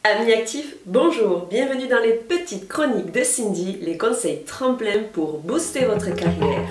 Amis actifs, bonjour, bienvenue dans les petites chroniques de Cindy, les conseils tremplins pour booster votre carrière.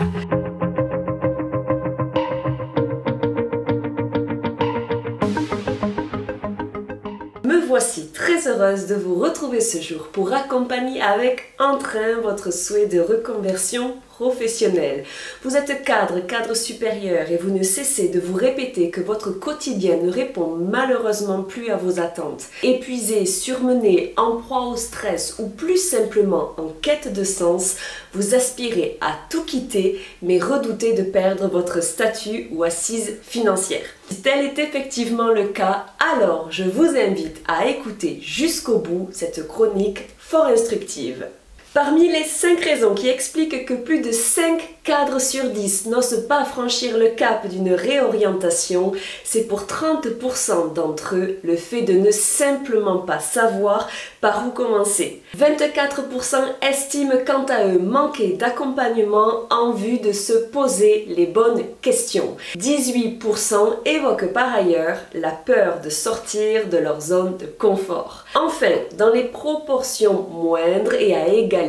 Me voici très heureuse de vous retrouver ce jour pour accompagner avec entrain votre souhait de reconversion professionnelle. Vous êtes cadre supérieur et vous ne cessez de vous répéter que votre quotidien ne répond malheureusement plus à vos attentes. Épuisé, surmené, en proie au stress ou plus simplement en quête de sens, vous aspirez à tout quitter mais redoutez de perdre votre statut ou assise financière. Si tel est effectivement le cas, alors je vous invite à écouter jusqu'au bout cette chronique fort instructive. Parmi les 5 raisons qui expliquent que plus de 5 cadres sur 10 n'osent pas franchir le cap d'une réorientation, c'est pour 30% d'entre eux le fait de ne simplement pas savoir par où commencer. 24% estiment quant à eux manquer d'accompagnement en vue de se poser les bonnes questions. 18% évoquent par ailleurs la peur de sortir de leur zone de confort. Enfin, dans les proportions moindres et à égalité,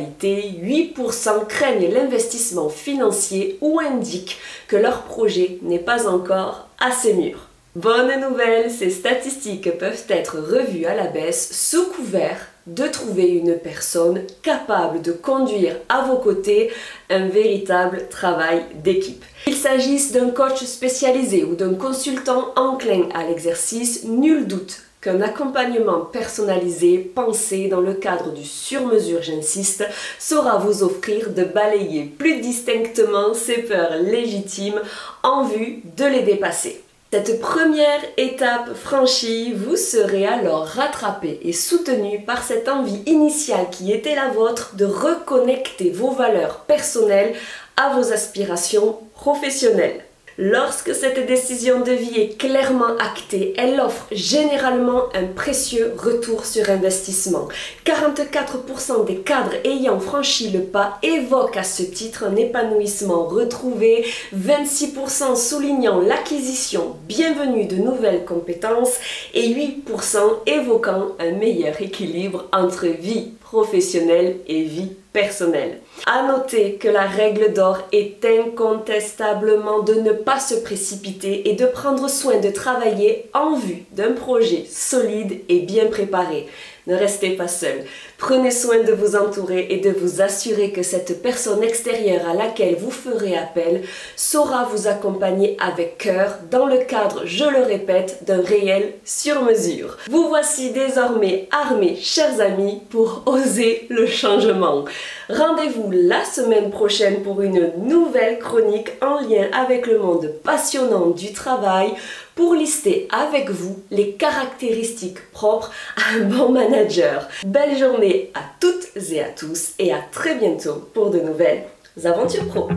8% craignent l'investissement financier ou indiquent que leur projet n'est pas encore assez mûr. Bonne nouvelle, ces statistiques peuvent être revues à la baisse sous couvert de trouver une personne capable de conduire à vos côtés un véritable travail d'équipe. Qu'il s'agisse d'un coach spécialisé ou d'un consultant enclin à l'exercice, nul doute qu'un accompagnement personnalisé, pensé dans le cadre du sur-mesure, j'insiste, saura vous offrir de balayer plus distinctement ces peurs légitimes en vue de les dépasser. Cette première étape franchie, vous serez alors rattrapé et soutenu par cette envie initiale qui était la vôtre de reconnecter vos valeurs personnelles à vos aspirations professionnelles. Lorsque cette décision de vie est clairement actée, elle offre généralement un précieux retour sur investissement. 44% des cadres ayant franchi le pas évoquent à ce titre un épanouissement retrouvé, 26% soulignant l'acquisition bienvenue de nouvelles compétences et 8% évoquant un meilleur équilibre entre vie professionnelle et vie personnelle. À noter que la règle d'or est incontestablement de ne pas se précipiter et de prendre soin de travailler en vue d'un projet solide et bien préparé. Ne restez pas seul. Prenez soin de vous entourer et de vous assurer que cette personne extérieure à laquelle vous ferez appel saura vous accompagner avec cœur dans le cadre, je le répète, d'un réel sur-mesure. Vous voici désormais armés, chers amis, pour oser le changement. Rendez-vous la semaine prochaine pour une nouvelle chronique en lien avec le monde passionnant du travail pour lister avec vous les caractéristiques propres à un bon manager. Belle journée à toutes et à tous et à très bientôt pour de nouvelles aventures pro.